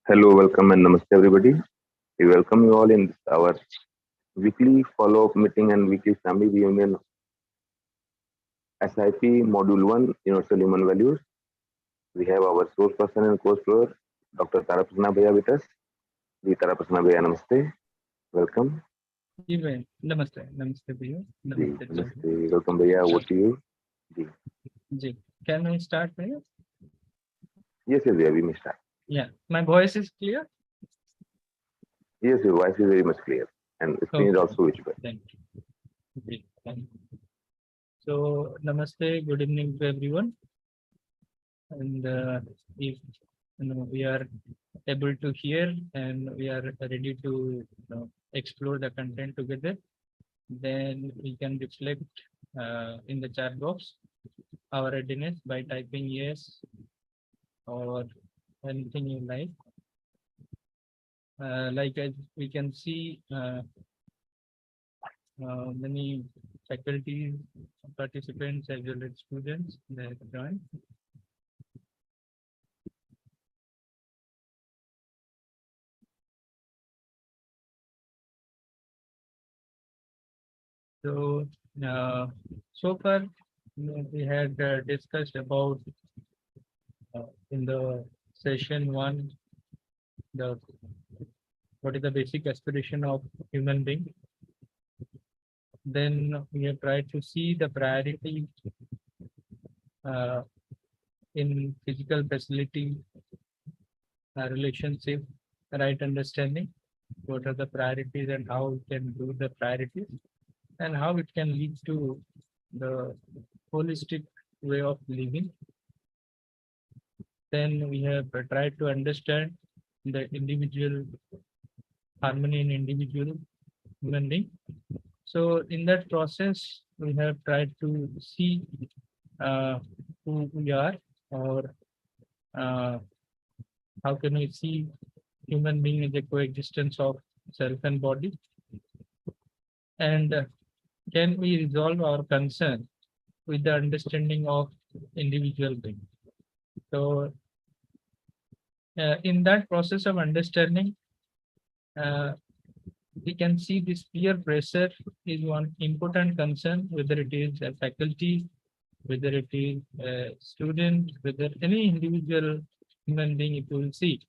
Hello, welcome, and namaste, everybody. We welcome you all in our weekly follow-up meeting and weekly family reunion SIP Module 1 Universal Human Values. We have our source person and co-explorer, Dr. Taraprasna Bhaiya with us. Ji Taraprasna Bhaiya, namaste. Welcome. जी भाई नमस्ते नमस्ते भैया Ji, नमस्ते namaste. Welcome, Bhaiya. Over to you. Ji. Ji can we start भैया Yes, Bhaiya, we may start. yeah my voice is clear Yes, your voice is very much clear. And screen is also visible. thank you ji, thank you. So namaste, good evening to everyone, and if we are able to hear and we are ready to explore the content together, then we can reflect in the chat box our readiness by typing yes or anything you like. Like as we can see, many faculty participants as well as students that have joined. So, so far we had discussed about in the session one, the what is the basic aspiration of human being. Then we have tried to see the priority uh, in physical facility relationship, right understanding. What are the priorities and how we can do the priorities, and how it can lead to the holistic way of living. Then we have tried to understand the individual harmony in individual human being. So in that process, we have tried to see who we are, or uh, how can we see human being as a coexistence of self and body, and can we resolve our concern with the understanding of individual being. So in that process of understanding, uh, we can see this peer pressure is one important concern, whether it is a faculty, whether it is a student, whether any individual human being. If you will see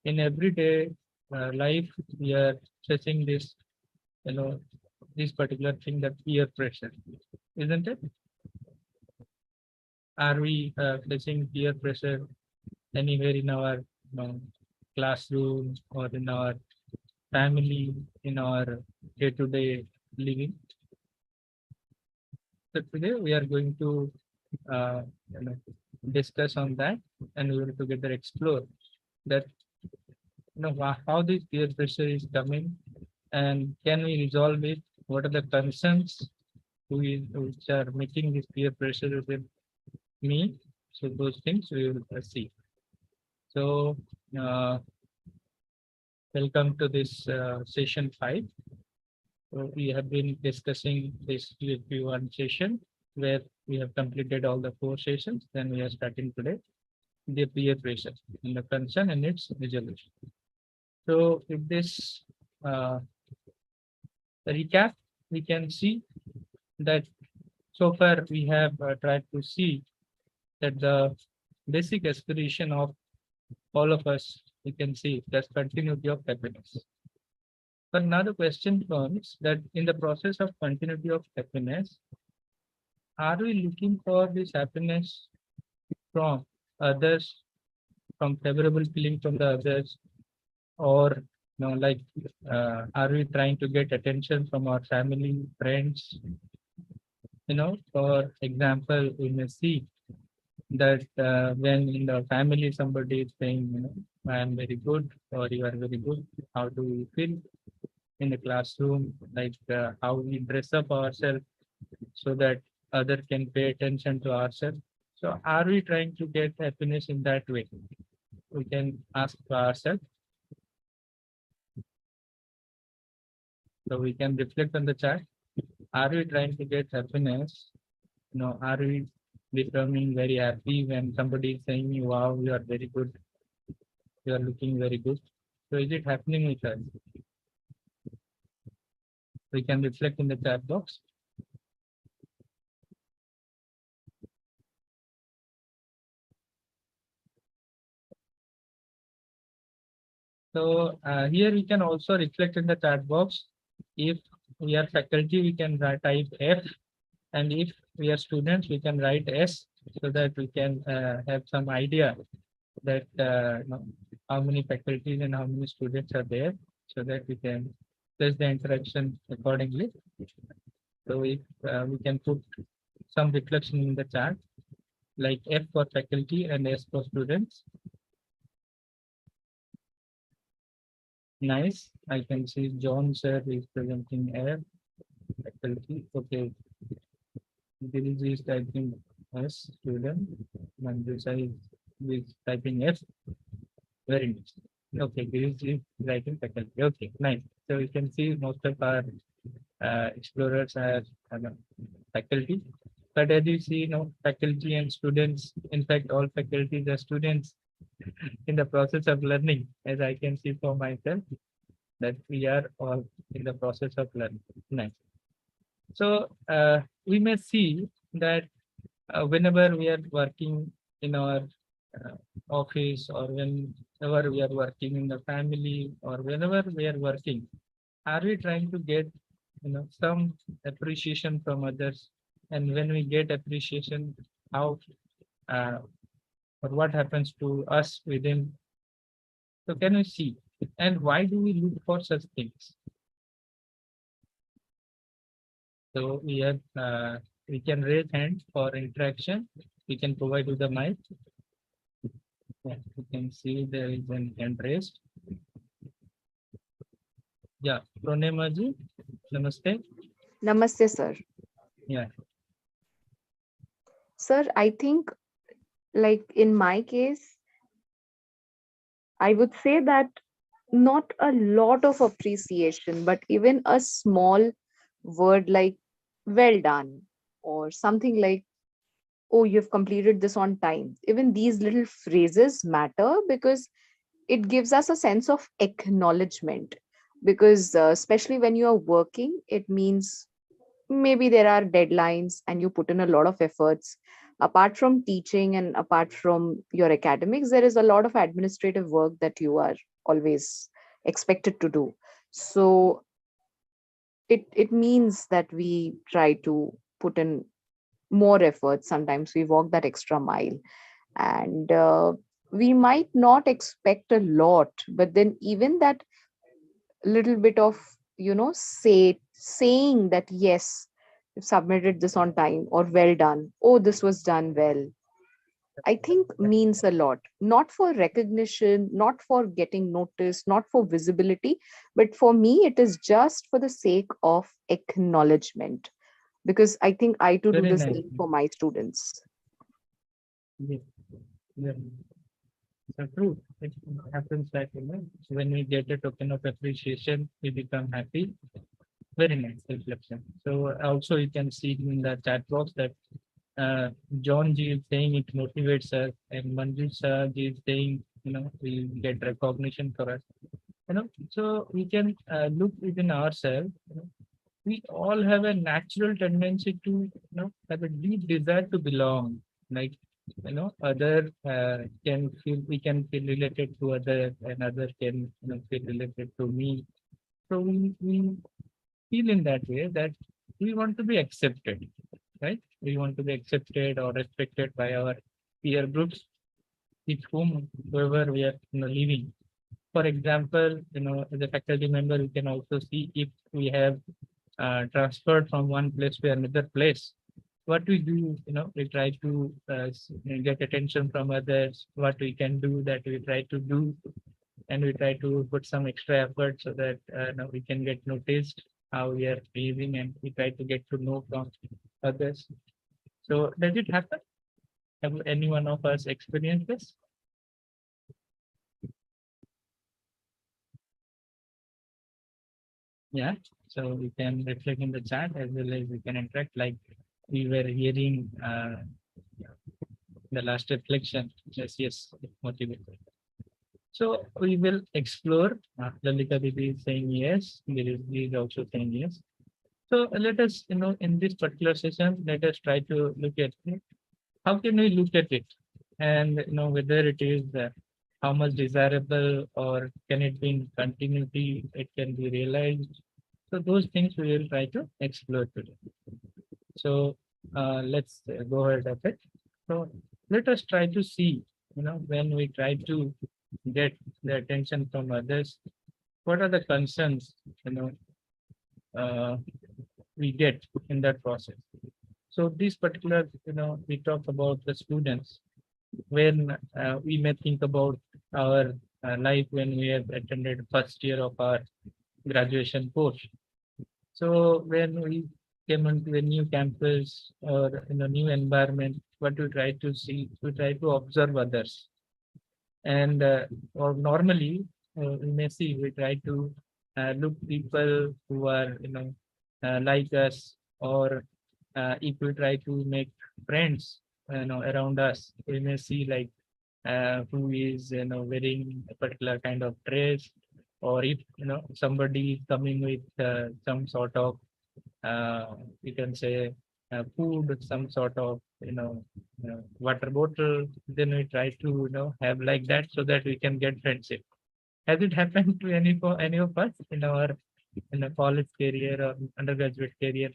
in everyday life, we are facing this, this particular thing, that peer pressure, isn't it? Are we facing peer pressure anywhere in our classroom or in our family, in our day-to-day living? So today we are going to uh, you know, discuss on that, and we will together explore that how this peer pressure is coming, and can we resolve it? What are the concerns which are making this peer pressure with me? So those things we will see. So welcome to this session 5. So we have been discussing this UHV1 session where we have completed all the 4 sessions. Then we are starting today the peer pressure and the concern and its resolution. So with this recap, we can see that so far we have tried to see that the basic aspiration of all of us, we can see that's continuity of happiness. But now the question comes that in the process of continuity of happiness, are we looking for this happiness from others, from favorable feeling from the others, or like are we trying to get attention from our family, friends? For example, we may see that when in the family somebody is saying, I am very good, or you are very good, how do we feel? In the classroom, like how we dress up ourselves so that other can pay attention to ourselves. So are we trying to get happiness in that way? We can ask ourselves. So we can reflect on the chat. Are we trying to get happiness? Are we becoming very happy when somebody is saying, wow, you are very good? you are looking very good. So is it happening with us? We can reflect in the chat box. So here we can also reflect in the chat box. If we are faculty, we can type F, and if we are students, we can write S, so that we can have some idea that how many faculties and how many students are there, so that we can place the interaction accordingly. So if we can put some reflection in the chat, like F for faculty and S for students. Nice. I can see John sir is presenting F faculty. Okay. This is typing S student. Manjusa is typing F. Very nice. Okay, this is writing faculty. Okay, nice. So you can see most of our explorers are faculty. But as you see, faculty and students, in fact, all faculties are students in the process of learning, as I can see for myself, that we are all in the process of learning. Nice. So we may see that whenever we are working in our office, or whenever we are working in the family, or whenever we are working, are we trying to get some appreciation from others? And when we get appreciation, how or what happens to us within? So can we see, and why do we look for such things? So we can raise hand for interaction. We can provide you the mic. Yeah, you can see there is an hand raised. Yeah, Pranemaji, namaste. Namaste, sir. Yeah. Sir, I think, like in my case, I would say that not a lot of appreciation, but even a small word like well done, or something like, oh, you've completed this on time. Even these little phrases matter because it gives us a sense of acknowledgement. Because especially when you are working, it means maybe there are deadlines and you put in a lot of efforts. Apart from teaching and apart from your academics, there is a lot of administrative work that you are always expected to do. So it means that we try to put in more effort. Sometimes we walk that extra mile, and we might not expect a lot, but then even that little bit of saying that yes, you've submitted this on time, or well done, oh, this was done well, I think means a lot. Not for recognition, not for getting noticed, not for visibility, but for me it is just for the sake of acknowledgement, because I think I too do Very the nice. same for my students. Yeah. Yeah. So true. It happens that when we get a token of appreciation, we become happy. Very nice reflection. So also you can see in the chat box that John G is saying it motivates us, and Manju sir G is saying we get recognition for us. So we can look within ourselves. We all have a natural tendency to have a deep desire to belong. Like other can feel, we can feel related to other, and other can feel related to me. So we feel in that way that we want to be accepted, right? We want to be accepted or respected by our peer groups, with whom whoever we are living. For example, as a faculty member, we can also see if we have transferred from one place to another place. What we do, we try to get attention from others. What we can do, that we try to do, and we try to put some extra effort so that we can get noticed how we are behaving, and we try to get to know from others. So does it happen? Have any one of us experienced this? Yeah. So we can reflect in the chat, as well as we can interact, like we were hearing the last reflection. Yes, yes, motivated. So we will explore. Lalika Didi is saying yes. Girish is also saying yes. So let us, in this particular session, let us try to look at how can we look at it, and whether it is how much desirable, or can it be in continuity, it can be realized. So those things we will try to explore today. So let's go ahead of it. So let us try to see, when we try to get the attention from others, what are the concerns, uh, we get in that process. So this particular, we talk about the students when we may think about our life when we have attended first year of our graduation course. So when we came into a new campus or in a new environment, what we try to see, we try to observe others. And or normally we may see, we try to look people who are, like us, or if we try to make friends, around us, we may see like who is, wearing a particular kind of dress, or if, somebody is coming with some sort of you can say food, some sort of water bottle, then we try to have like that so that we can get friendship. Has it happened to any of us in our college career or undergraduate career?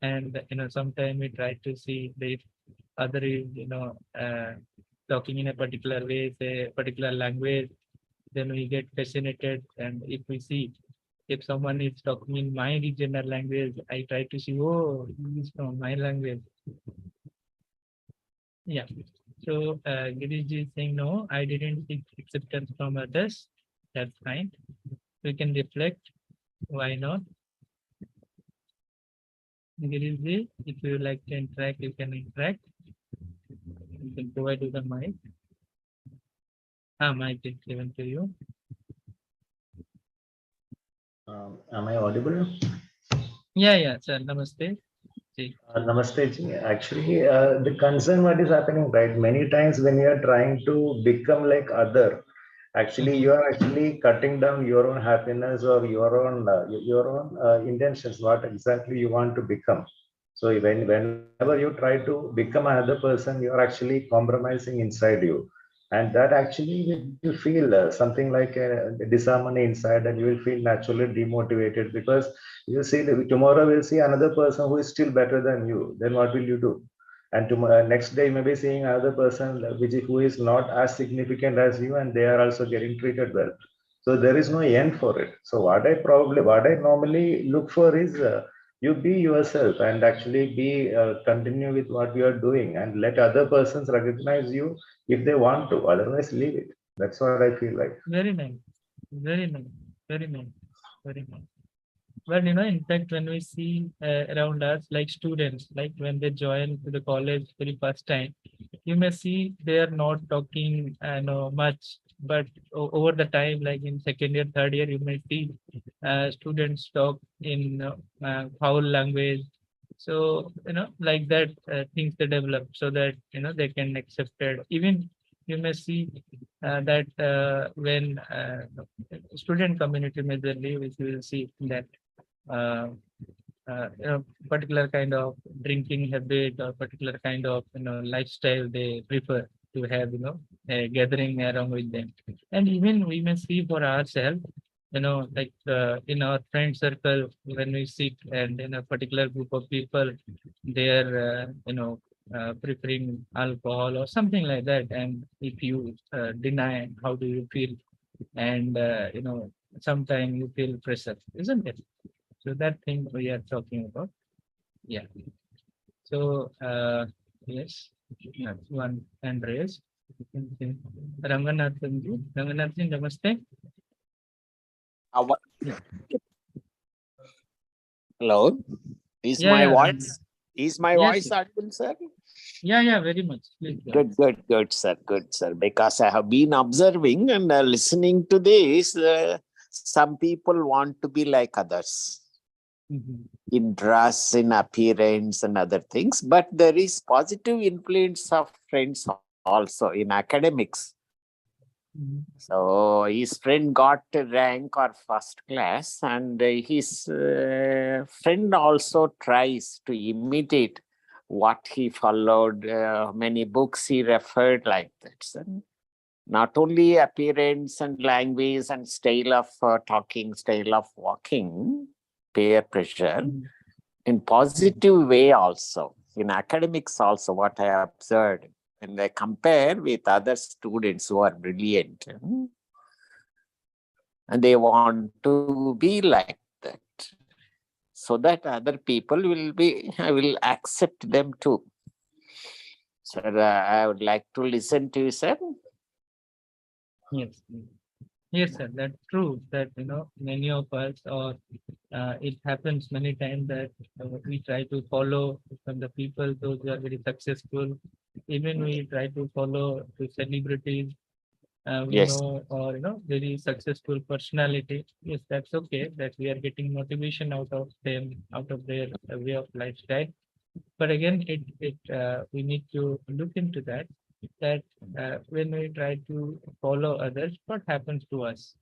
And sometimes we try to see if other is talking in a particular way, say particular language, then we get fascinated. And if we see, if someone is talking in my regional language, I try to see, oh, he is from my language. Yeah. So Girish is saying, no, I didn't seek acceptance from others. That's fine. We can reflect. Why not? Girish, if you like to interact, you can interact. You can provide you the mic. Mic is given to you. Am I audible? Yeah, sir. Namaste. Namaste ji. Actually, the concern what is happening, right? Many times when you are trying to become like other, actually you are actually cutting down your own happiness or your own intentions, what exactly you want to become. So whenever you try to become another person, you are actually compromising inside you, and that actually will feel something like a disharmony inside, and you will feel naturally demotivated because you see tomorrow we'll see another person who is still better than you. Then what will you do? And tomorrow, next day, you may be seeing another person who is not as significant as you, and they are also getting treated well. So there is no end for it. So what I normally look for is you be yourself and actually be continue with what you are doing, and let other persons recognize you if they want to. Otherwise, leave it. That's what I feel like. Very nice. Very nice. Very nice. Very nice. Well, in fact, when we see around us, like students, like when they join to the college for the first time, you may see they are not talking, much, but over the time, like in second year, third year, you may see students talk in foul language. So, like that, things they develop so that, they can accept it. Even you may see that when student community majorly, which you will see that uh, particular kind of drinking habit or particular kind of lifestyle they prefer to have, a gathering around with them. And even we may see for ourselves, like in our friend circle, when we sit and in a particular group of people, they are preferring alcohol or something like that. And if you deny, how do you feel? And sometimes you feel pressure, isn't it? So that thing we are talking about. Yeah. So yes, that's one hand raised. Ranganathan ji, namaste. Our- Yeah. Hello, is Yeah, my yeah, voice is my yes, voice audible, sir? yeah, very much. Please go ahead. Good, sir. Because I have been observing and listening to this, some people want to be like others Mhm. in dress, in appearance, and other things. But there is positive influence of friends also in academics. So his friend got rank or first class, and his friend also tries to imitate what he followed, many books he referred like that. So not only appearance and language and style of talking, style of walking, peer pressure, in positive way also, in academics also, what I observed, when they compare with other students who are brilliant, and they want to be like that, so that other people will accept them too. Sir, I would like to listen to you, sir. Yes. Yes, sir. That's true. That many of us, or it happens many times that we try to follow from the people those who are very successful. Even we try to follow the celebrities we Yes. know, or very successful personality. Yes, that's okay. That we are getting motivation out of them, out of their way of lifestyle. But again, we need to look into that. That when we try to follow others, what happens to us?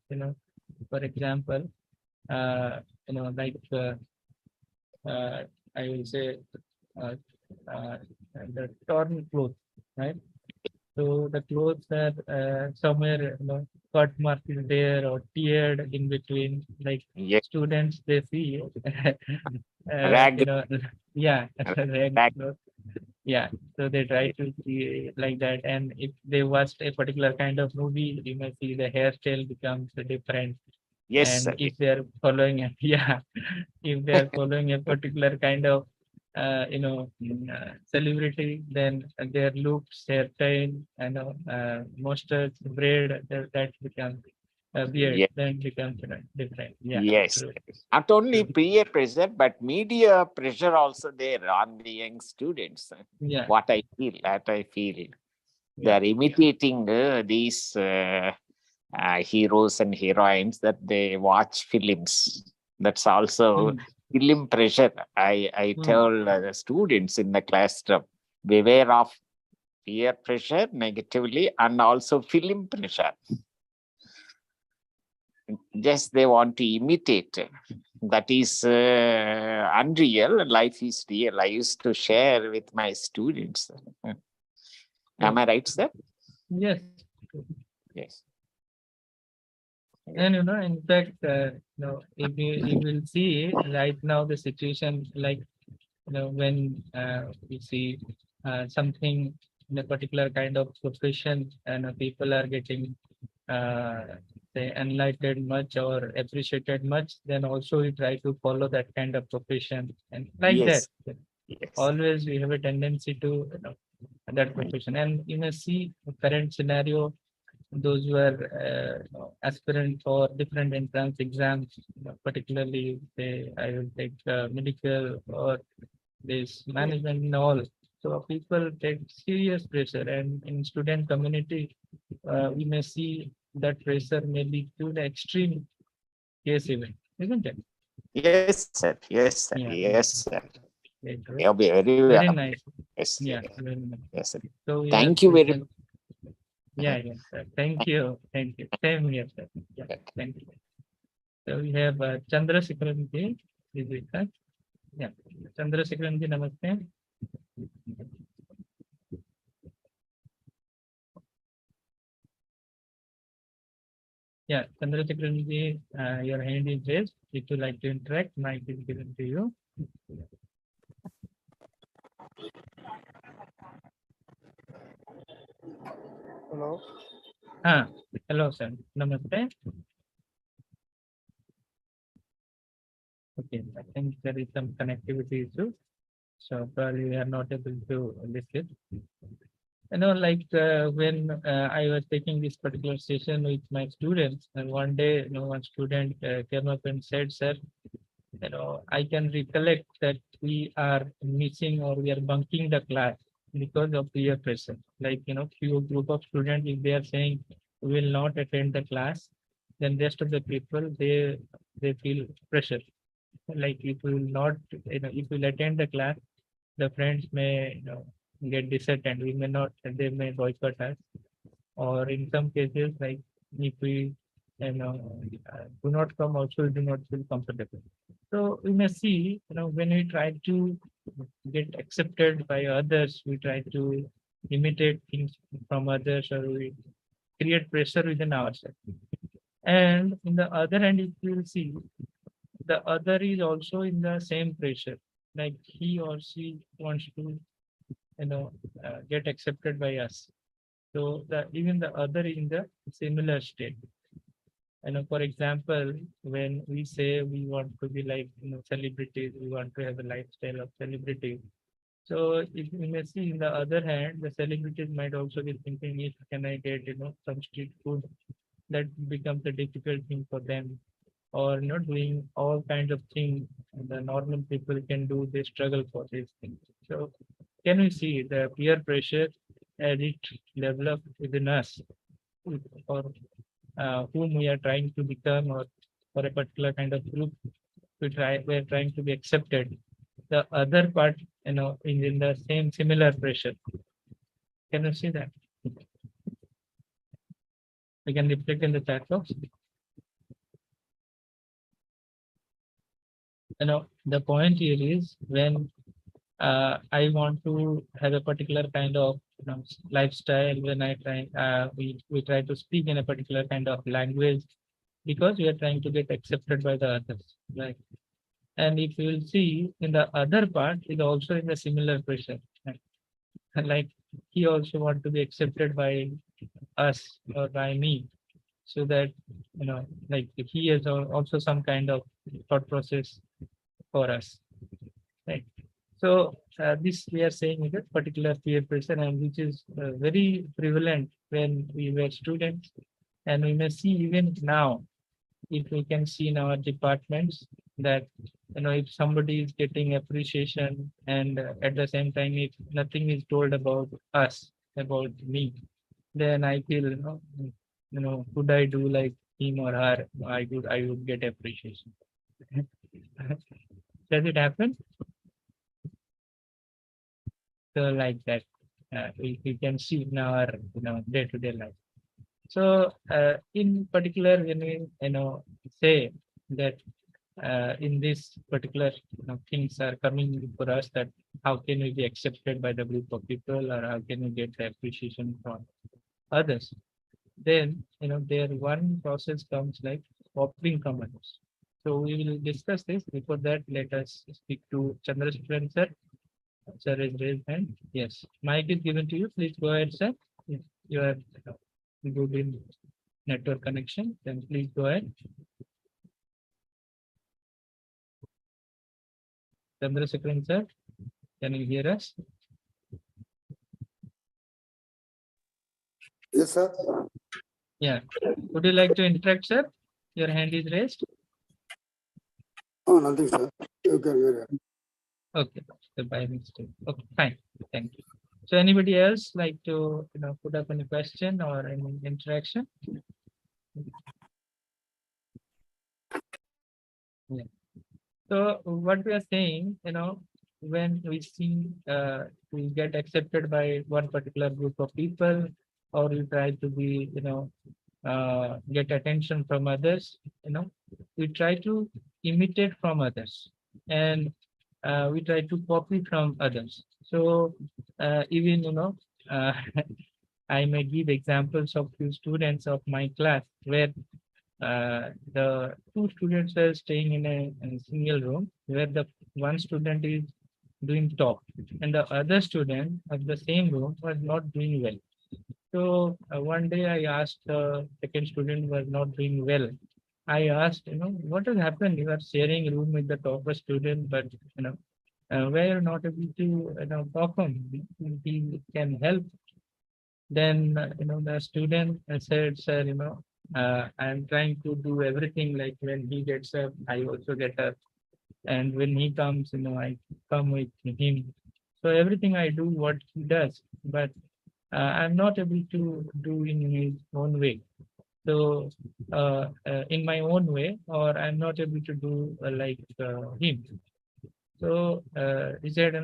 For example, like I will say, uh, uh, the torn clothes, right? So the clothes are somewhere, cut mark is there or teared in between. Like Yes. students, they see, Rag. yeah, rag Rag. clothes. Yeah, so they try to see like that. And if they watched a particular kind of movie, you may see the hairstyle becomes different. Yes, And sir. if they are following, yeah, if they are following a particular kind of celebrity, then their looks, hairstyle, mustache, braid, that becomes beard, Yes. then becomes different. Yeah, Yes. true, Not only true. peer pressure, but media pressure also there on the young students. Yeah, What I feel, that I feel. They yeah. are imitating these heroes and heroines that they watch films. That's also Mm, film pressure. I mm. tell the students in the classroom, beware of peer pressure negatively and also film pressure. Just they want to imitate. That is unreal. Life is real. I used to share with my students. Am I right, sir? Yes. Yes. And in fact, if you will see right now the situation, like when we see something in a particular kind of profession, and people are getting uh, say enlightened much or appreciated much, then also we try to follow that kind of profession, and like that. Yes. Yes. Always we have a tendency to that profession, and you may see the current scenario, those who are aspirant for different entrance exams, particularly say I will take medical or this management and all. So people take serious pressure, and in student community, we may see that pressure may be to the extreme case even, isn't it? Yes, sir. Yes, sir. Yeah, yeah, Yes, sir. very true. You'll be very Very well. nice. Yes, Yeah, yes, very nice. yes, sir. So we are Thank you very much. yeah, yeah, sir. Thank you. Thank you. Same here, sir. Yeah, thank you. So we have Chandrasekharanji is with us. Yeah, Chandrasekharanji, namaste. Yeah, Chandrasekharanji, your hand is raised. If you like to interact, mic is given to you. Hello. Hello, sir. Namaste. Okay, I think there is some connectivity issue, so probably we are not able to listen. Like when I was taking this particular session with my students, and one day, one student came up and said, "Sir, I can recollect that we are missing or we are bunking the class because of peer pressure. Like, few group of students, if they are saying we will not attend the class, then rest of the people, they feel pressure. Like if we will not, if we will attend the class, the friends may, get disheartened. We may not, they may boycott us. or in some cases, like if we do not come, also do not feel comfortable. So we may see, when we try to get accepted by others, we try to imitate things from others, or we create pressure within ourselves. And in the other hand, if you will see, the other is also in the same pressure, like he or she wants to, get accepted by us. So the even the other is in the similar state. For example, when we say we want to be like, celebrities, we want to have a lifestyle of celebrity. So if you may see, in the other hand, the celebrities might also be thinking, if can I get, some street food, that becomes a difficult thing for them, or not doing all kinds of things the normal people can do, they struggle for these things. So can we see the peer pressure as it develops within us, or whom we are trying to become, or for a particular kind of group we're trying to be accepted. The other part, is in the same similar pressure. Can you see that? We can reflect in the chat box. The point here is, when I want to have a particular kind of, lifestyle, when we try to speak in a particular kind of language, because we are trying to get accepted by the others, right? And if you will see, in the other part is also in the similar pressure, right? And like he also want to be accepted by us or by me, so that, like he has also some kind of thought process for us, right? So this we are saying is a particular peer pressure, and which is very prevalent when we were students, and we may see even now, if we can see in our departments, that, if somebody is getting appreciation, and at the same time, if nothing is told about us, about me, then I feel, could I do like him or her, I would get appreciation. Does it happen? So like that, we can see in our, day-to-day life. So in particular, when we, say that in this particular, things are coming for us, that how can we be accepted by the group of people, or how can we get the appreciation from others, then, there one process comes like copying from others. So we will discuss this. Before that, let us speak to Chandrasekharan sir. Sir is raised hand. Yes, mic is given to you. Please go ahead, sir. If you are good in network connection, then please go ahead. Chandrasekharan sir, can you hear us? Yes, sir. Yeah. Would you like to interact, sir? Your hand is raised. Oh, nothing, sir. You can hear it. Okay, so by mistake. Okay, fine. Thank you. So anybody else like to, put up any question or any interaction? Yeah. So what we are saying, when we see we get accepted by one particular group of people, or we try to be, get attention from others, we try to imitate from others, and we try to copy from others. So even, uh, I may give examples of few students of my class, where the two students were staying in a single room, where the one student is doing top, and the other student of the same room was not doing well. So one day I asked the second student was not doing well. I asked, what has happened? You are sharing room with the topper student, but, where you're not able to, perform, he can help. Then, the student said, sir, I'm trying to do everything, like when he gets up, I also get up. And when he comes, I come with him. So everything I do what he does, but I'm not able to do in his own way. So in my own way, or I'm not able to do like him. So he said,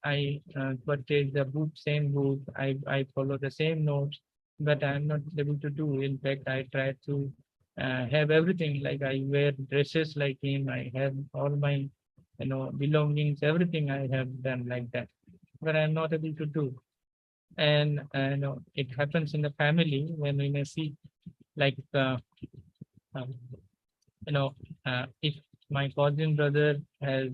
I purchase the book, same book. I follow the same notes. but I'm not able to do. In fact, I try to have everything. Like I wear dresses like him. I have all my, belongings. Everything I have done like that, but I'm not able to do. And it happens in the family when we may see like um, if my cousin brother has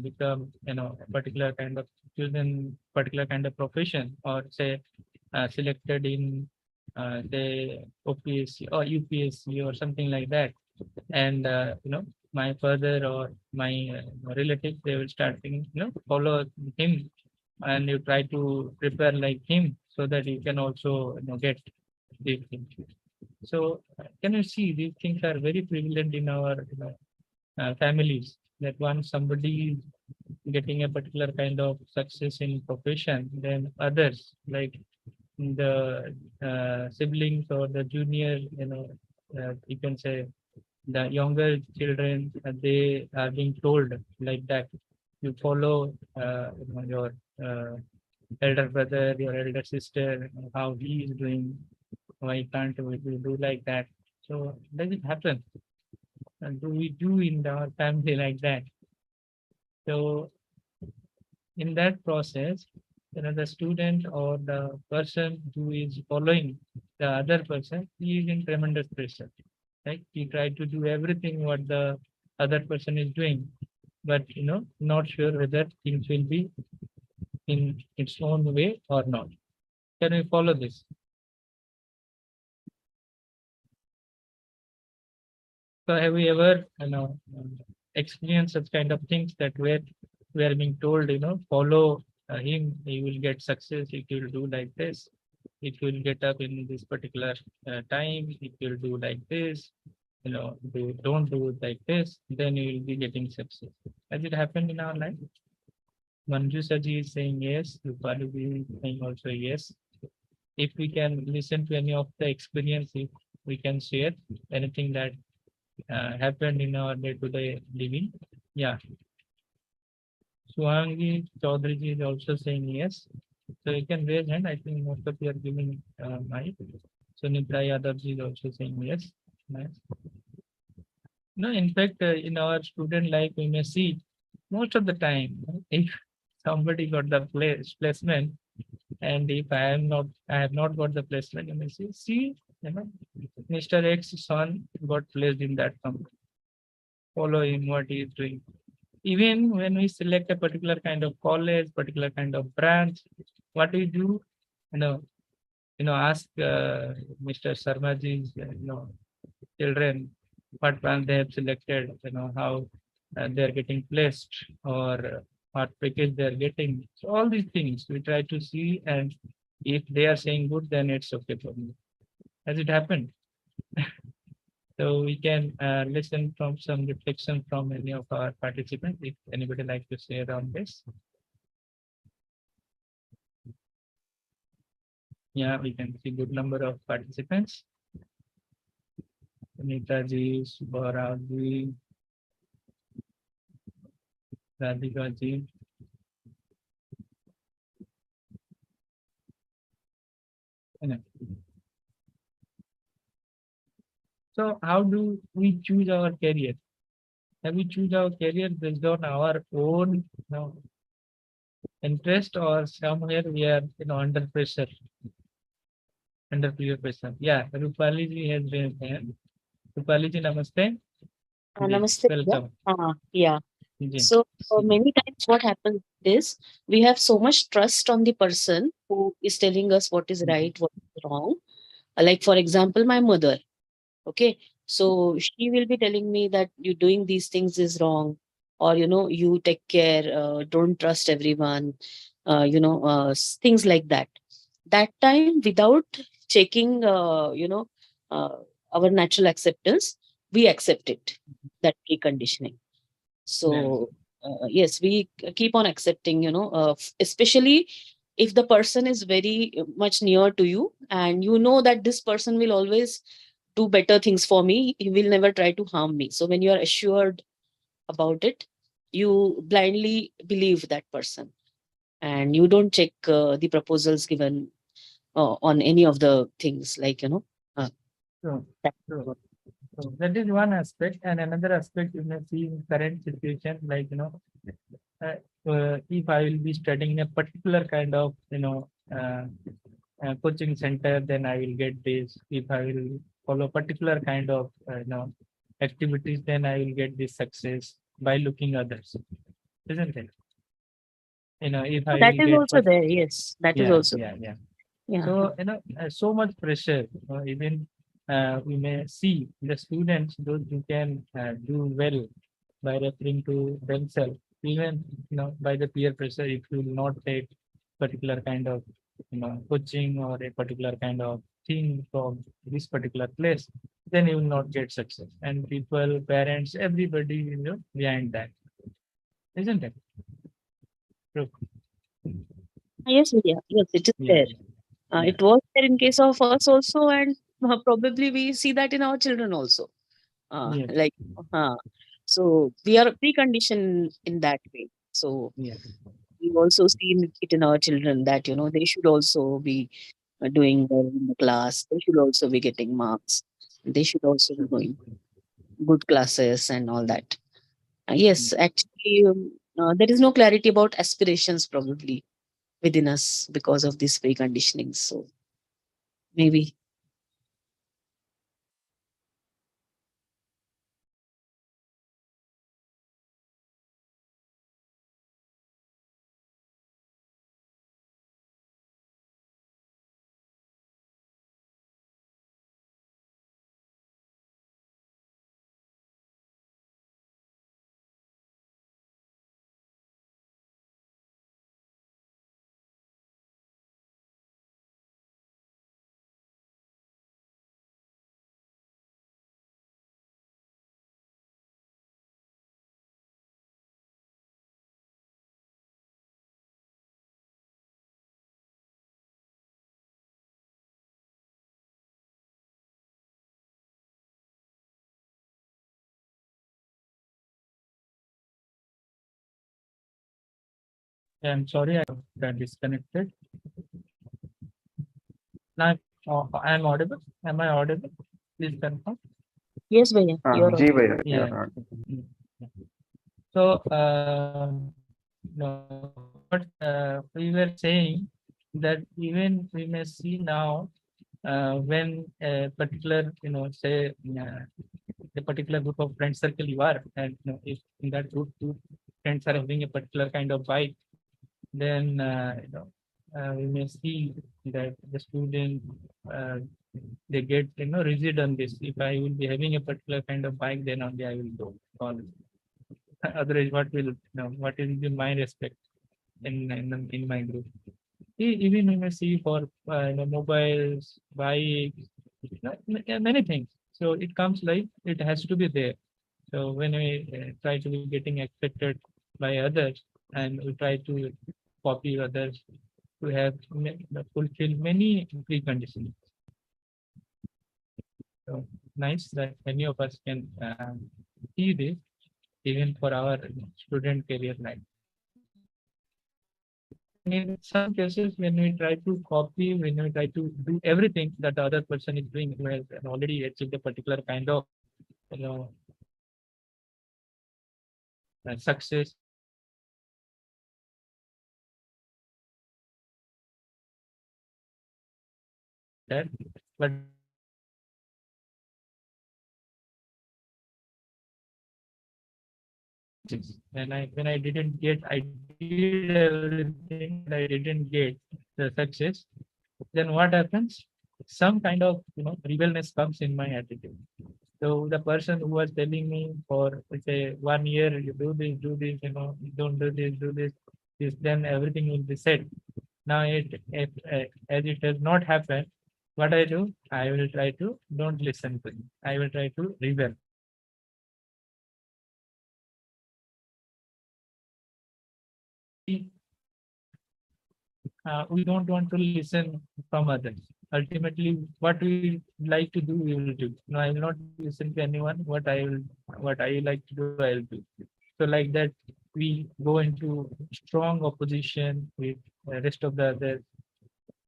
become a particular kind of chosen particular kind of profession, or say selected in say OPSC or UPSC or something like that, and my father or my relatives, they will start follow him, and you try to prepare like him so that you can also get these things. So can you see these things are very prevalent in our families, that once somebody is getting a particular kind of success in profession, then others like the siblings or the junior, you can say the younger children, they are being told like that you follow your elder brother, your elder sister, how he is doing, why can't we do like that? So does it happen? And do we do in our family like that? So in that process, the student or the person who is following the other person, he is in tremendous pressure. Right? He try to do everything what the other person is doing, but not sure whether things will be in its own way or not. Can we follow this? So have we ever, experienced such kind of things that where we are being told, follow him, he will get success if you will do like this. If you will get up in this particular time, if you will do like this, don't do it like this, then you will be getting success. Has it happened in our life? Manju Saji is saying yes. Rupali is saying also yes. If we can listen to any of the experience, if we can share anything that happened in our day-to-day living. Yeah. Swangi Chaudhary is also saying yes. So you can raise hand. I think most of you are giving mic. So Nitra Yadav is also saying yes. Nice. No, in fact, in our student life, we may see most of the time, if somebody got the placement, and if I have not got the placement, you may see, Mr. X son got placed in that company. Follow him, what he is doing. Even when we select a particular kind of college, particular kind of branch, what we do, ask Mr. Sharmaji's, children what branch they have selected, how they are getting placed, or what package they are getting. So all these things we try to see, and if they are saying good, then it's okay for me. Has it happened? So we can listen from some reflection from any of our participants. If anybody like to share on this. Yeah, we can see good number of participants. Anita ji, Subhara ji, Radhika ji. So how do we choose our career? Have we choose our career based on our own interest, or somewhere we are under pressure, under peer pressure? Yeah, Rupali ji has raised hand. Rupali ji, namaste. Namaste. Welcome. Yeah. Ji. So many times what happens is we have so much trust on the person who is telling us what is right, what is wrong. Like for example, my mother. Okay. So she will be telling me that you doing these things is wrong, or you take care, don't trust everyone, things like that. That time, without checking, uh, our natural acceptance, we accept it, that preconditioning. So yes, we keep on accepting, especially if the person is very much near to you, and you know that this person will always do better things for me, he will never try to harm me. So when you are assured about it, you blindly believe that person, and you don't check the proposals given, on any of the things, like, So, that- so that is one aspect, and another aspect you may see in current situation, like uh, if I will be studying a particular kind of coaching center, then I will get this. If I will follow particular kind of activities, then I will get this success by looking others, isn't it? If I that will is get also there. Yes, that is yeah, also. yeah. Yeah. So so much pressure. Even we may see the students, those who can do well by referring to themselves, even by the peer pressure. If you will not take particular kind of coaching or a particular kind of thing from this particular place, then you will not get success. And people, parents, everybody, behind that, isn't it? True. Yes, yeah, yes, it is Yeah, there. yeah. It was there in case of us also, and probably we see that in our children also. Yes. Like, so we are preconditioned in that way. So Yeah. we also see it in our children that they should also be doing well in the class. They should also be getting marks. They should also be going good classes and all that. Yes, actually, there is no clarity about aspirations probably within us because of this preconditioning. So maybe. I'm sorry, I got disconnected. Now, I'm audible. Am I audible? Please confirm. Yes, Bhaiya, you're ji on. भैया Yeah. So, what we were saying that even we may see now when a particular, say, a particular group of friend circle you are, and if in that group two friends are having a particular kind of bike, then we may see that the student they get rigid on this. If I will be having a particular kind of bike, then only I will go college. Otherwise, what will be my respect in my group? Even we may see for mobiles, bikes, many things. So it comes like it has to be there. So when we try to be getting accepted by others, and we try to copy others to have fulfill many preconditions. So nice that many of us can see this even for our student career life. In some cases, when we try to copy, when we try to do everything that the other person is doing, who has already achieved a particular kind of you know success, that but when I didn't get, I did everything, but I didn't get the success. Then what happens? Some kind of rebelness comes in my attitude. So the person who was telling me for let's say 1 year, you do this, you don't do this, then everything will be set. Now as it has not happened, what I do, I will try to don't listen to him. I will try to rebel. We don't want to listen from others. Ultimately, what we like to do, we will do. No, I will not listen to anyone. What I like to do, I will do. So like that, we go into strong opposition with the rest of the others.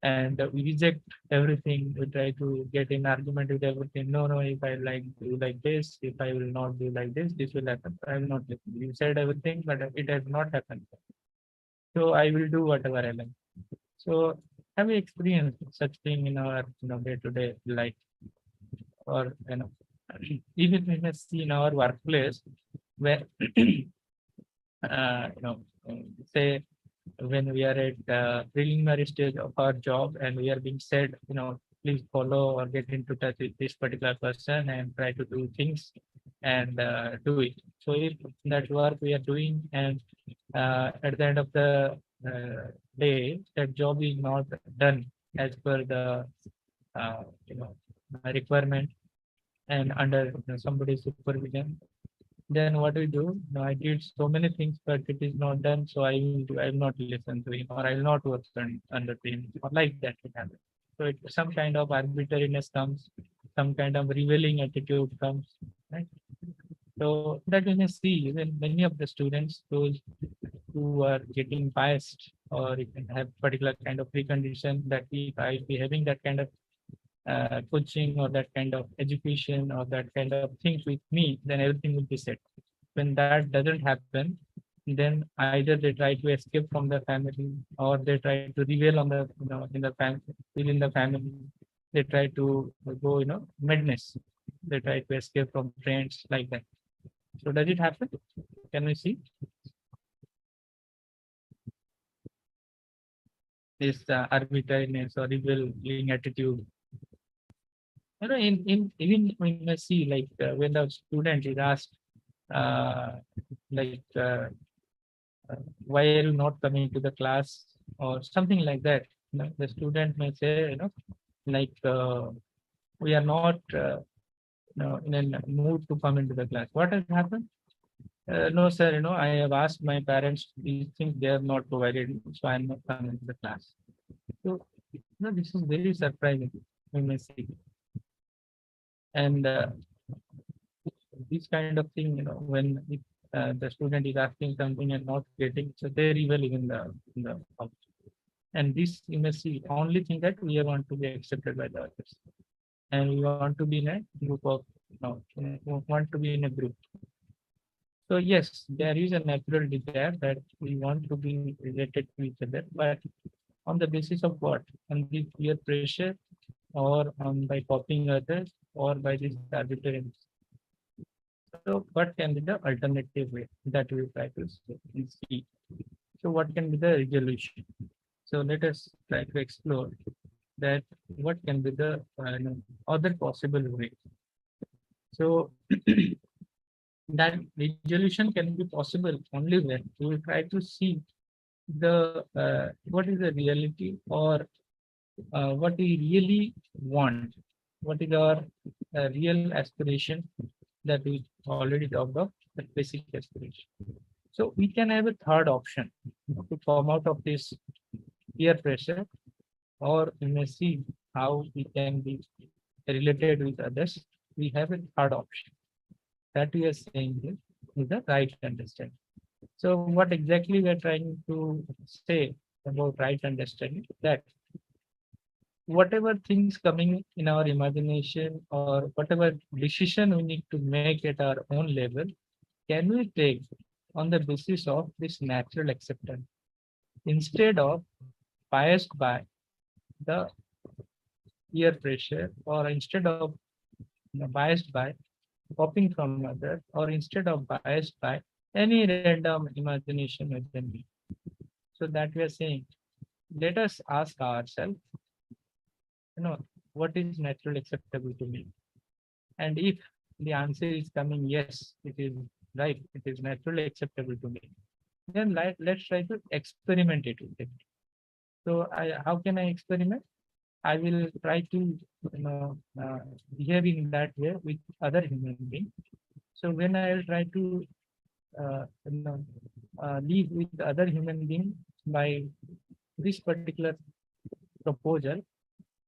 and we reject everything. We try to get in argument with everything. No, no, if I like do like this, if I will not do like this will happen. I will not listen. You said everything, but it has not happened. So I will do whatever I like. So have we experienced such thing in our day-to-day life, or even we may see in our workplace where say when we are at preliminary stage of our job and we are being said, please follow or get into touch with this particular person and try to do things and do it. So if that work we are doing and at the end of the day, that job is not done as per the requirement and under somebody's supervision, then what we do? No, I did so many things, but it is not done. So I will not listen to him, or I will not work under him, or like that will happen. So some kind of arbitrariness comes, some kind of revealing attitude comes, right? So that we may see even many of the students, those who are getting biased, or you can have particular kind of precondition that if I be having that kind of coaching or that kind of education or that kind of things with me, then everything will be set. When that doesn't happen, then either they try to escape from the family or they try to reveal on the in the family, within the family. They try to go madness. They try to escape from friends like that. So does it happen? Can we see this arbitrariness or revealing attitude? In even we may see like when the student is asked like why are you not coming to the class or something like that, the student may say like we are not in a mood to come into the class. What has happened? No sir, I have asked my parents these things, they have not provided, so I am not coming to the class. So this is very surprising, we may see. And this kind of thing, when if, the student is asking something and not getting, so they reveal in the house. And this you may see only thing that we want to be accepted by the others, and we want to be in a group of want to be in a group. So yes, there is a natural desire that we want to be related to each other, but on the basis of what? On the peer pressure, or on by copying others, or by this arbitrary. So what can be the alternative way that we try to see? So what can be the resolution? So let us try to explore that what can be the other possible way. So that resolution can be possible only when we will try to see the what is the reality, or what we really want, what is our real aspiration that we already talked of, the basic aspiration. So we can have a third option to come out of this peer pressure, or we may see how we can be related with others. We have a third option that we are saying here is the right understanding. So what exactly we are trying to say about right understanding, that whatever things coming in our imagination or whatever decision we need to make at our own level, can we take on the basis of this natural acceptance instead of biased by the peer pressure, or instead of biased by copying from others, or instead of biased by any random imagination within me. So that we are saying, let us ask ourselves, what is naturally acceptable to me? And if the answer is coming, yes, it is right, it is naturally acceptable to me, then let's try to experiment it with it. So how can I experiment? I will try to behave in that way with other human beings. So when I will try to live with the other human being by this particular proposal,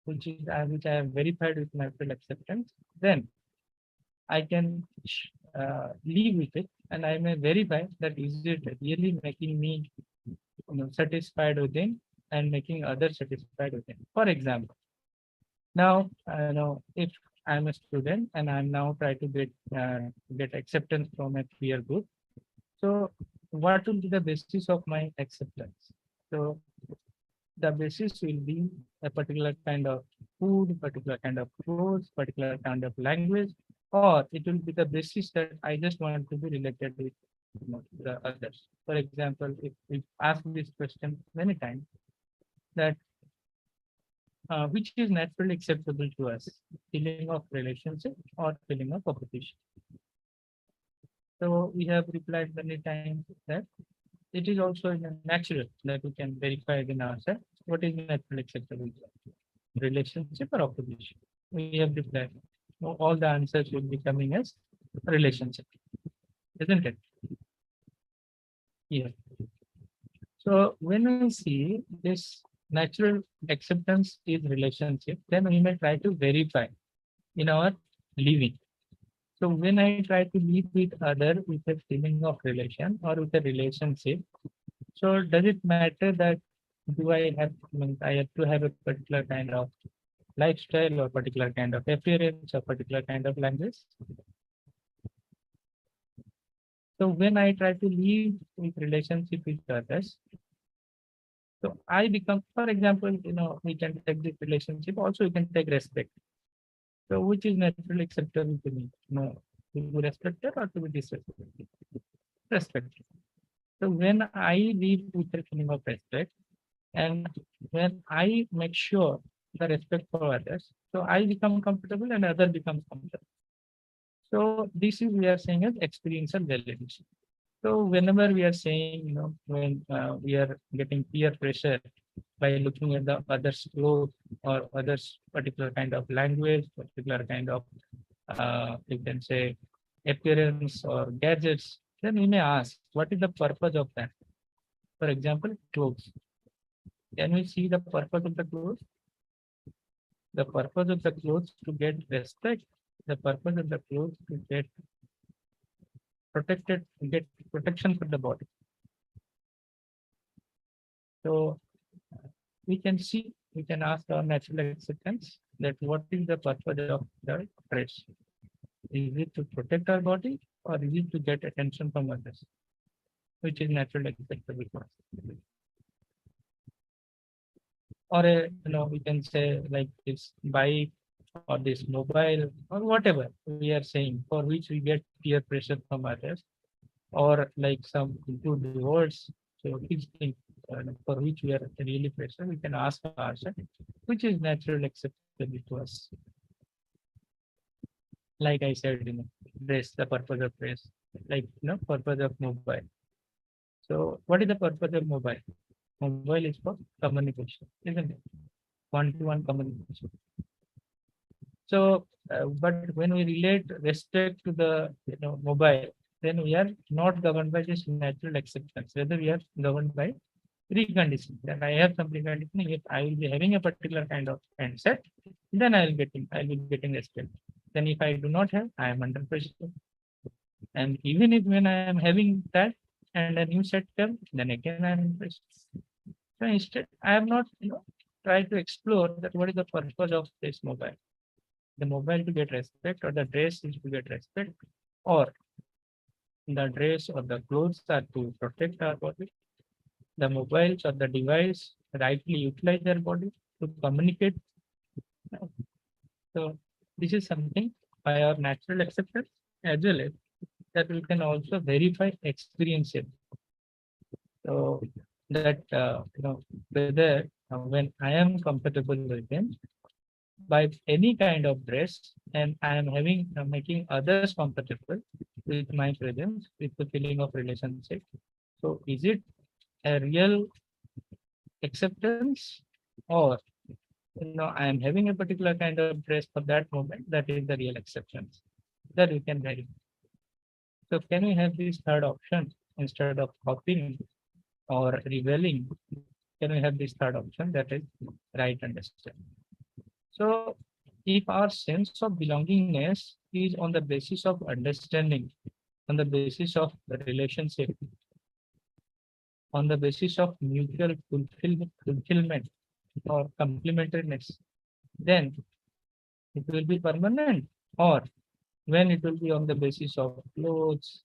which I have verified with natural acceptance, then I can live with it, and I may verify that is it really making me satisfied within, and making others satisfied with him. For example, now if I'm a student and I'm now trying to get acceptance from a peer group, so what will be the basis of my acceptance? So the basis will be a particular kind of food, particular kind of clothes, particular kind of language, or it will be the basis that I just want to be related with the others. For example, if we ask this question many times, that which is naturally acceptable to us, feeling of relationship or feeling of opposition. So we have replied many times that it is also natural that we can verify within ourselves what is naturally acceptable to us, relationship or opposition. We have replied. All the answers will be coming as relationship, isn't it? Yeah. So when we see this natural acceptance is relationship, then we may try to verify in our living. So when I try to live with other with a feeling of relation or with a relationship, so does it matter that do I have, I have to have a particular kind of lifestyle or particular kind of appearance or particular kind of language? So when I try to live with relationship with others, so I become, for example, we can take this relationship, also we can take respect. So which is naturally acceptable to me? To be respected or to be disrespected? Respected. So when I live with a feeling of respect, and when I make sure the respect for others, so I become comfortable and other becomes comfortable. So this is we are saying as experiential validation. So whenever we are saying, when we are getting peer pressure by looking at the others' clothes or others' particular kind of language, particular kind of, you can say, appearance or gadgets, then we may ask, what is the purpose of that? For example, clothes. Can we see the purpose of the clothes? The purpose of the clothes to get respect. The purpose of the clothes to get protected, get protection for the body. So we can see, we can ask our natural acceptance that what is the purpose of the dress? Is it to protect our body or is it to get attention from others? Which is naturally acceptable for us. Or we can say like this bike or this mobile or whatever we are saying for which we get peer pressure from others, or like some good words. So these things for which we are really pressure, we can ask ourselves which is naturally acceptable to us. Like I said, dress, the purpose of dress, like purpose of mobile. So what is the purpose of mobile? Mobile is for communication, isn't it? One-to-one communication. So, but when we relate respect to the mobile, then we are not governed by this natural acceptance. Whether we are governed by preconditioning. That I have some preconditioning. If I will be having a particular kind of mindset, then I will be getting respect. Then if I do not have, I am under pressure. And even if when I am having that and a new set comes, then again I am in pressure. So instead, I have not tried to explore that what is the purpose of this mobile. The mobile to get respect, or the dress is to get respect, or the dress or the clothes are to protect our body. The mobiles or the device rightly utilize their body to communicate. So this is something by our natural acceptance as well as that we can also verify experience it. So that whether when I am comfortable with them by any kind of dress and I am having making others comfortable with my presence, with the feeling of relationship. So is it a real acceptance, or I am having a particular kind of dress for that moment, that is the real acceptance that we can verify. So can we have this third option instead of copying or rebelling? Can we have this third option, that is right understanding? So if our sense of belongingness is on the basis of understanding, on the basis of the relationship, on the basis of mutual fulfillment or complementariness, then it will be permanent, or when it will be on the basis of clothes,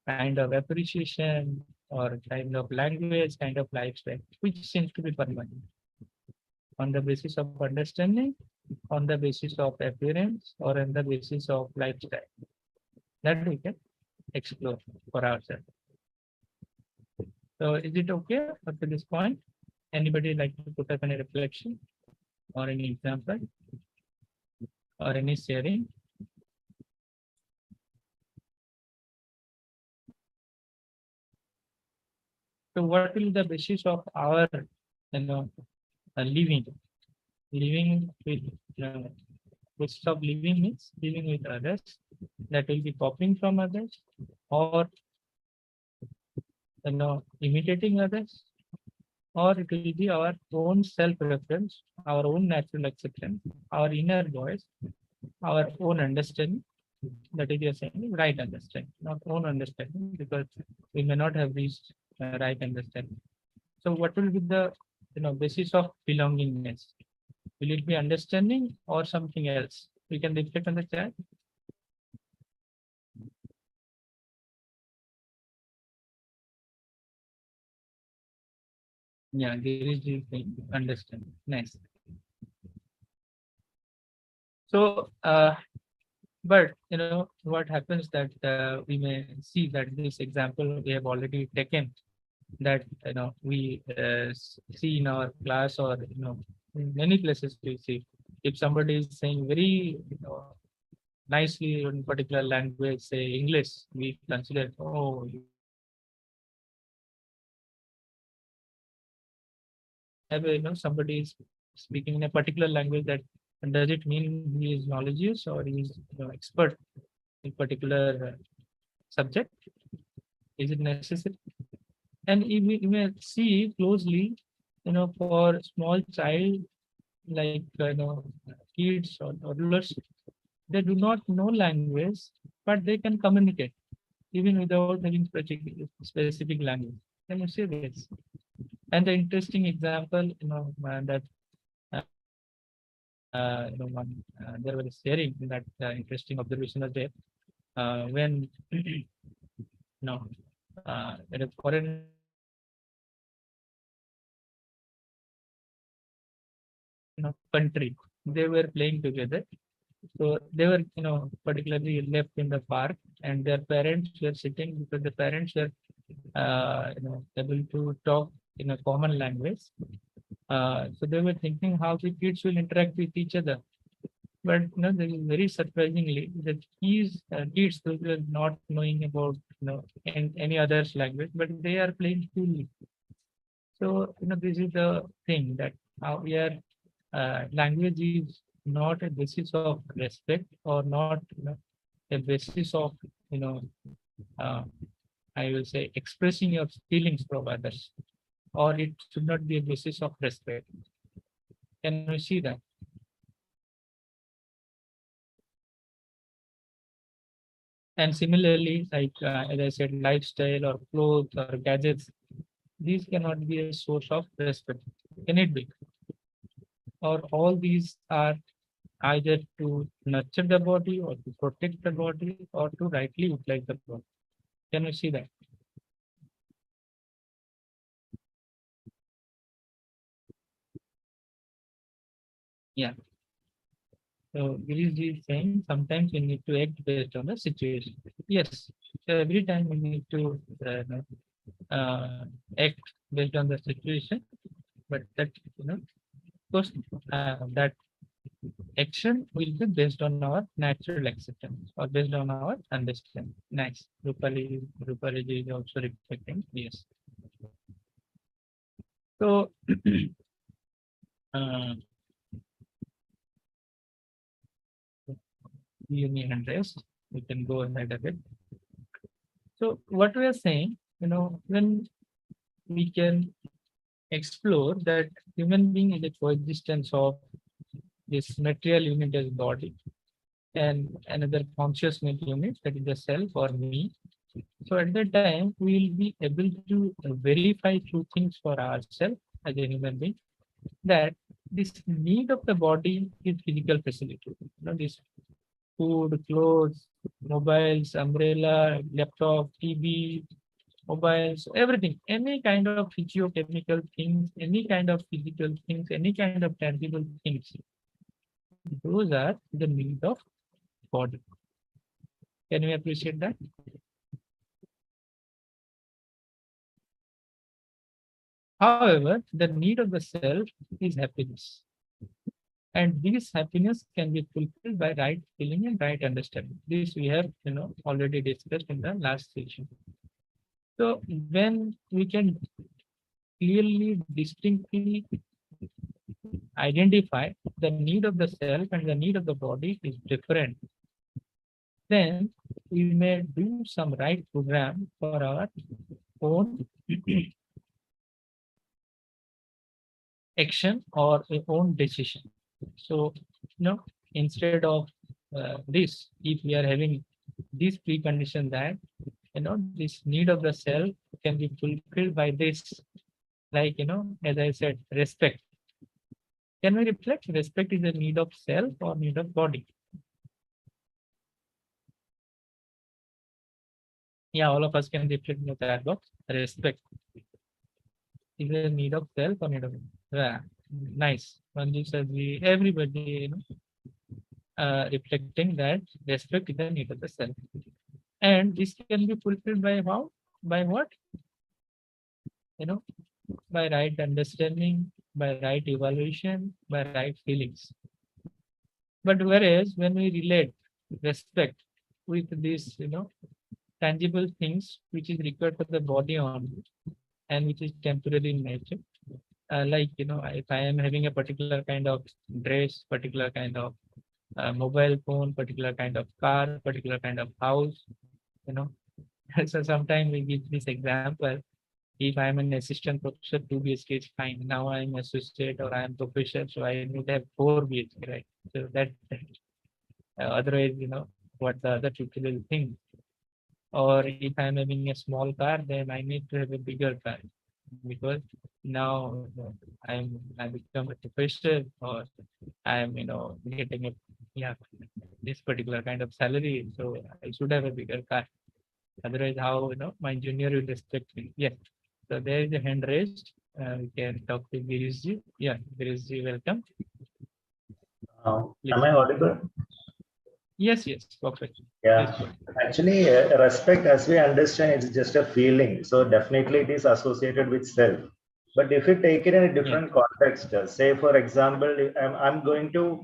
kind of appreciation or kind of language, kind of lifestyle, which seems to be permanent. On the basis of understanding, on the basis of appearance, or on the basis of lifestyle. That we can explore for ourselves. So is it okay up to this point? Anybody like to put up any reflection or any example or any sharing? So what will be the basis of our living? Living with basis of living means living with others, that will be copying from others, or imitating others, or it will be our own self-reference, our own natural acceptance, our inner voice, our own understanding. That is, you're saying right understanding, not own understanding, because we may not have reached right understanding. So what will be the basis of belongingness? Will it be understanding or something else? We can reflect on the chat. Yeah, there is the thing, understand. Nice. So, but what happens that we may see that this example we have already taken, that we see in our class, or in many places we see, if somebody is saying very nicely in particular language, say English, we consider, oh, somebody is speaking in a particular language, that does it mean he is knowledgeous or he is expert in particular subject? Is it necessary? And you may see closely, for small child, like kids or toddlers, they do not know language, but they can communicate even without having specific language. Can you see this? And the interesting example, that there was sharing that interesting observation was there, when in a foreign country, they were playing together. So they were, particularly left in the park, and their parents were sitting, because the parents were, able to talk in a common language. So they were thinking how the kids will interact with each other. But there is very surprisingly that these kids, those were not knowing about any other's language, but they are playing coolly. So this is the thing, that how we are language is not a basis of respect, or not a basis of I will say expressing your feelings from others, or it should not be a basis of respect. Can we see that? And similarly, like as I said, lifestyle or clothes or gadgets, these cannot be a source of respect. Can it be? Or all these are either to nurture the body, or to protect the body, or to rightly utilize the body. Can you see that? Yeah. So Girish is saying sometimes we need to act based on the situation. Yes. So every time we need to act based on the situation, but that of course that action will be based on our natural acceptance, or based on our understanding. Nice. Rupali is also reflecting. Yes. So you need rest. We can go ahead a bit. So what we are saying, when we can explore that human being is a coexistence of this material unit as body, and another consciousness unit, that is the self or me, So at that time, we will be able to verify few things for ourselves as a human being, that this need of the body is physical facility. This food, clothes, mobiles, umbrella, laptop, TV, mobiles, everything, any kind of physiochemical things, any kind of physical things, any kind of tangible things. Those are the need of body. Can we appreciate that? However, the need of the self is happiness. And this happiness can be fulfilled by right feeling and right understanding. This we have already discussed in the last session. So when we can clearly, distinctly identify the need of the self and the need of the body is different, then we may do some right program for our own action or a own decision. So, instead of this, if we are having this precondition that this need of the self can be fulfilled by this, like as I said, respect. Can we reflect? Respect is a need of self or need of body? Yeah, all of us can reflect in the chat box. Respect is a need of self or need of, yeah, nice. Manju says everybody reflecting that respect is the need of the self. And this can be fulfilled by how? By what? By right understanding, by right evaluation, by right feelings. But whereas when we relate respect with these, tangible things which is required for the body only and which is temporary in nature, like if I am having a particular kind of dress, particular kind of mobile phone, particular kind of car, particular kind of house, you know. So sometimes we give this example. If I'm an assistant professor, 2 BHK is fine. Now I'm associate or I'm professor, so I need to have 4 BHK, right? So that otherwise, what the other people will think. Or if I'm having a small car, then I need to have a bigger car because now I become a professor or I'm getting a yeah this particular kind of salary, so I should have a bigger car. Otherwise, how my junior will respect me? Yes. So there is a hand raised. We can talk to Girishji. Yeah, Girishji, welcome. Am I audible? Yes, yes, perfect. Yeah, actually, respect, as we understand, it's just a feeling. So definitely, it is associated with self. But if you take it in a different context, say for example, I'm going to,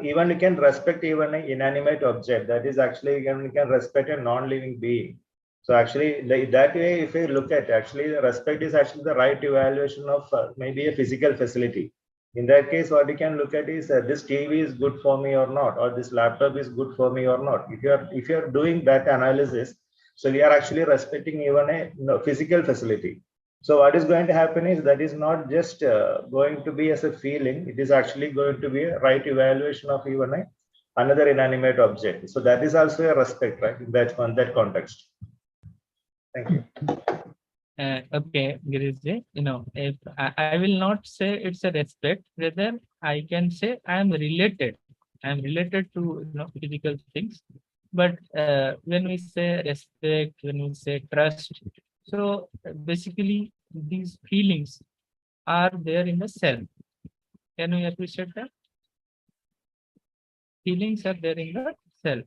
even you can respect even an inanimate object. That is actually you can respect a non-living being. So actually, that way, if you look at actually, respect is actually the right evaluation of maybe a physical facility. In that case, what you can look at is this TV is good for me or not, or this laptop is good for me or not. If you're doing that analysis, so we are actually respecting even a physical facility. So what is going to happen is that is not just going to be as a feeling; it is actually going to be a right evaluation of even another inanimate object. So that is also a respect, right? In that context. Thank you. Okay, Girishji, if I will not say it's a respect, rather I can say I am related. I am related to physical things. But when we say respect, when we say trust, so basically these feelings are there in the self. Can we appreciate that? Feelings are there in the self.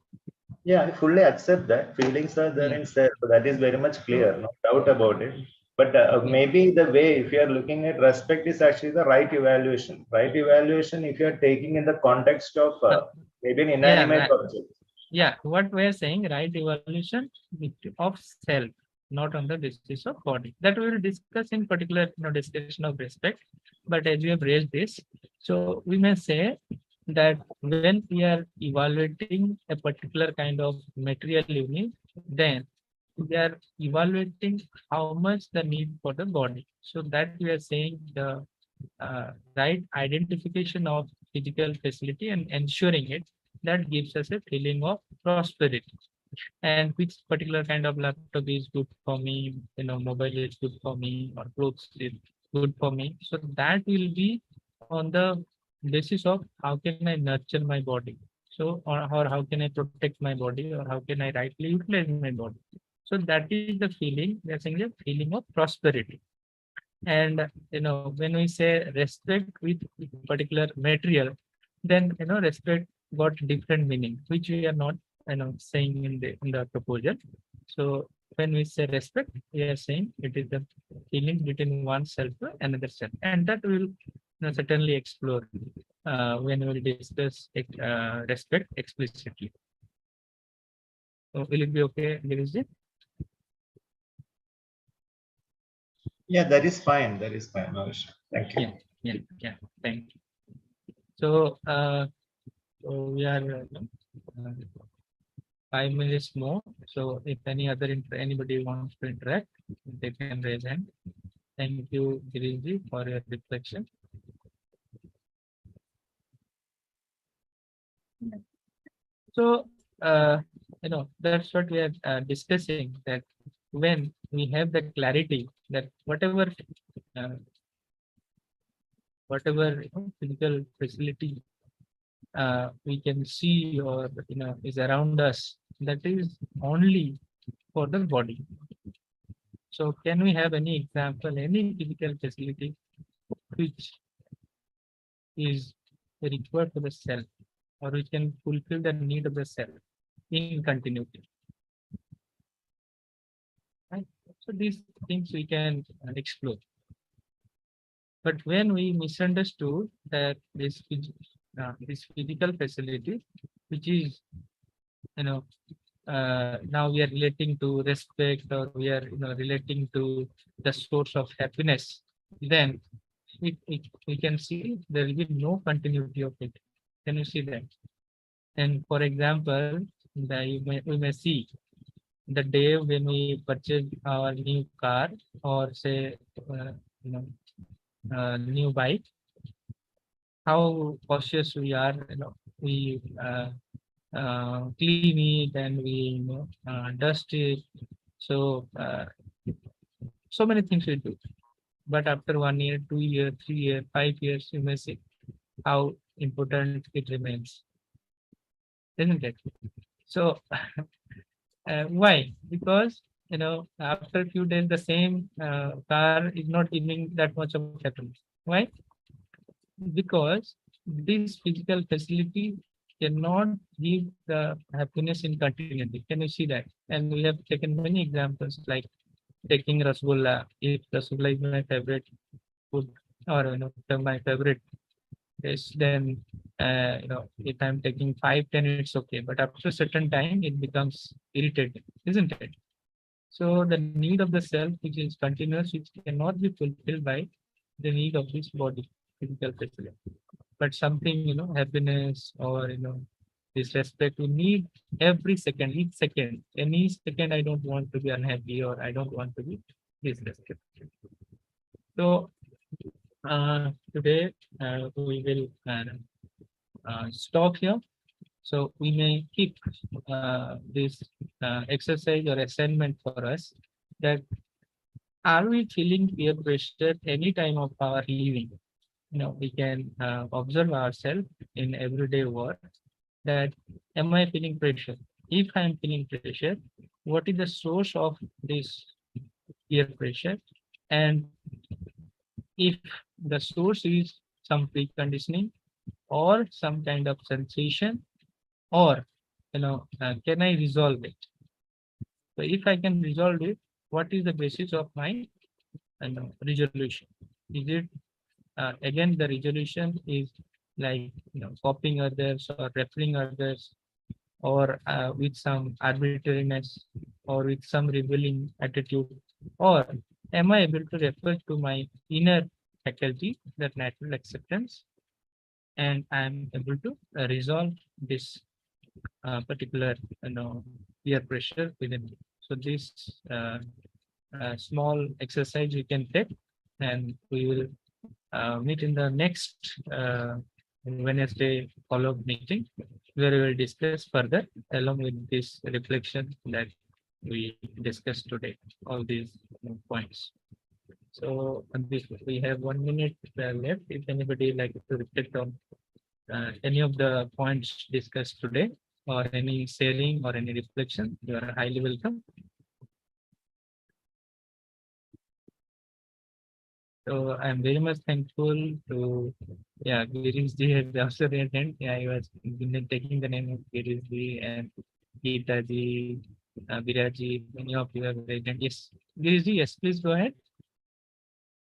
Yeah, I fully accept that. Feelings are there in self. That is very much clear, no doubt about it. But maybe the way, if you are looking at respect, is actually the right evaluation. Right evaluation, if you are taking in the context of maybe an inanimate object. Yeah, what we are saying, right evaluation of self, not on the basis of body. That we will discuss in particular discussion of respect. But as you have raised this, so we may say that when we are evaluating a particular kind of material unit, then we are evaluating how much the need for the body. So that we are saying the right identification of physical facility and ensuring it, that gives us a feeling of prosperity. and which particular kind of laptop is good for me, mobile is good for me, or clothes is good for me. So that will be on the basis of how can I nurture my body. So, or how can I protect my body, or how can I rightly utilize my body. So that is the feeling, we are saying the feeling of prosperity. And when we say respect with particular material, then respect got different meaning, which we are not saying in the proposal. So when we say respect, we are saying it is the feeling between oneself to another self, and that will certainly explore when we will discuss respect explicitly. So will it be okay, Giriji? Yeah, that is fine. That is fine. No issue. Thank you. Yeah. Thank you. So, so we are 5 minutes more. So if anybody wants to interact, they can raise hand. Thank you, Giriji, for your reflection. So, that's what we are discussing, that when we have the clarity that whatever physical facility we can see, or is around us, that is only for the body. So can we have any example, any physical facility which is required for the cell, or which can fulfill the need of the cell in continuity? Right? So these things we can explore. But when we misunderstood that this physical facility, which is now we are relating to respect, or we are relating to the source of happiness, then we can see there will be no continuity of it. Can you see that? And for example, we may see the day when we purchase our new car, or say you know new bike, how cautious we are. We clean it, and we dust it. So so many things we do. But after 1 year, 2 year, 3 year, 5 years, you may see how important it remains, isn't it? So why? Because after a few days, the same car is not giving that much of happiness. Why? Because this physical facility cannot give the happiness in continuity. Can you see that? And we have taken many examples, like taking rasgulla. If rasgulla is my favorite food, or my favorite dish, then if I'm taking 5-10, it's okay. But after a certain time, it becomes irritating, isn't it? So the need of the self, which is continuous, which cannot be fulfilled by the need of this body, physical facility. But something, happiness, or this respect, we need every second, each second. Any second, I don't want to be unhappy, or I don't want to be disrespected. So today we will stop here. So we may keep this exercise or assignment for us, that are we feeling peer pressure any time of our living? We can observe ourselves in everyday work, that am I feeling pressure? If I am feeling pressure, what is the source of this peer pressure? And if the source is some preconditioning, or some kind of sensation, or can I resolve it? So if I can resolve it, what is the basis of my resolution? Is it again, the resolution is like copying others, or referring others, or with some arbitrariness, or with some rebelling attitude, or am I able to refer to my inner faculty, that natural acceptance, and I'm able to resolve this particular peer pressure within me? So this small exercise you can take, and we will meet in the next Wednesday follow-up meeting where we will discuss further along with this reflection that we discussed today, all these points. So we have 1 minute left. If anybody like to reflect on any of the points discussed today, or any sharing or any reflection, you are highly welcome. So I'm very much thankful to Girish ji has also attended. I was taking the name of Girish ji and Geeta ji, Viraj ji, many of you have attended. Yes, Girish ji, yes, please go ahead.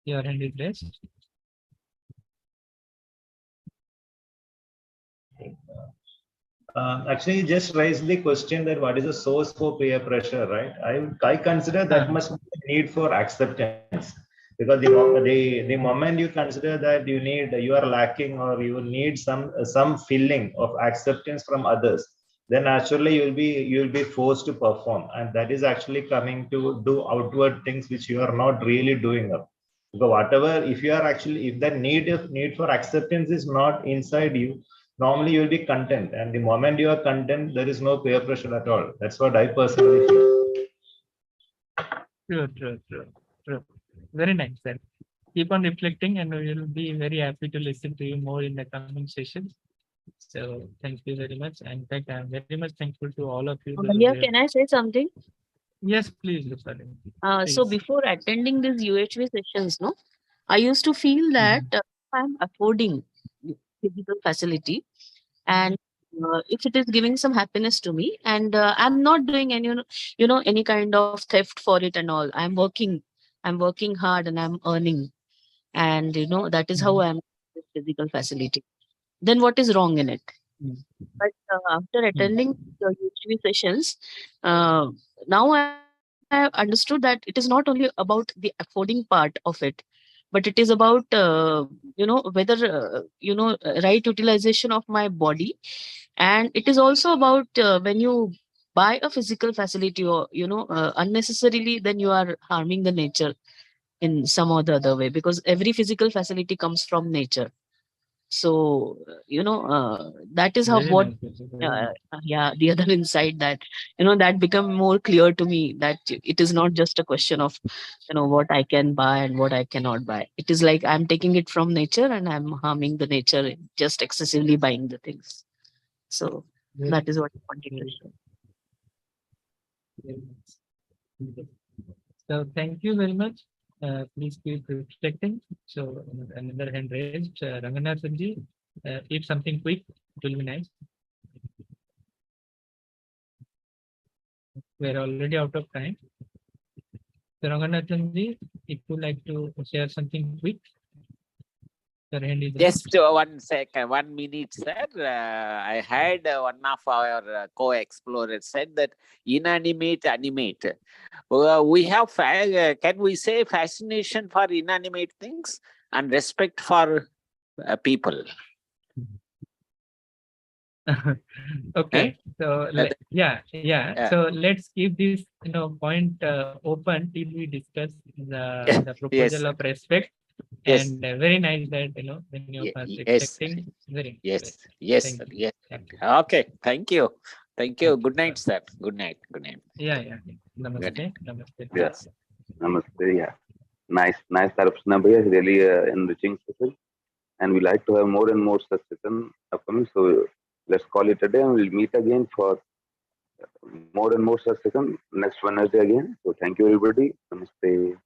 Your hand is raised. Actually, you just raised the question that what is the source for peer pressure, right? I consider that must be the need for acceptance, because the moment you consider that you are lacking or you need some feeling of acceptance from others, then naturally you'll be forced to perform, and that is actually coming to do outward things which you are not really doing up. Because whatever, if that need for acceptance is not inside you, normally you will be content, and the moment you are content, there is no peer pressure at all. That's what I personally feel. True. Very nice, sir. Keep on reflecting, and we will be very happy to listen to you more in the coming sessions. So thank you very much. In fact, I'm very much thankful to all of you. Bhaiya, can I say something? Yes, please, Rupali. So before attending these UHV sessions, no, I used to feel that I'm affording physical facility, and if it is giving some happiness to me, and I'm not doing any, any kind of theft for it and all. I'm working hard, and I'm earning, and that is how I'm with physical facility. Then what is wrong in it? But after attending the UHV sessions, now I have understood that it is not only about the affording part of it, but it is about whether right utilization of my body, and it is also about when you buy a physical facility, or unnecessarily, then you are harming the nature in some or the other way, because every physical facility comes from nature. So that is how what the other inside, that that become more clear to me, that it is not just a question of what I can buy and what I cannot buy. It is like I'm taking it from nature, and I'm harming the nature just excessively buying the things. So that is what I wanted to say. So thank you very much. Please keep reflecting. So another hand raised, Ranganathan ji. If something quick, it will be nice. We're already out of time. So Ranganathan ji, if you like to share something quick, your hand is raised. Just 1 second, 1 minute, sir. I had one of our co-explorers said that inanimate, animate. We have, can we say, fascination for inanimate things and respect for people. Okay, so so let's keep this point open till we discuss the proposal of respect. And very nice that when you are respecting. Yes. Okay, thank you. Good night, sir. Good night. Yeah. Namaste. Yes. Namaste. Yeah. Nice, Tarapsana Bhaiya. Really enriching session, and we like to have more and more such sessions upcoming. So let's call it a day, and we'll meet again for more and more such sessions next Wednesday again. So thank you, everybody. Namaste.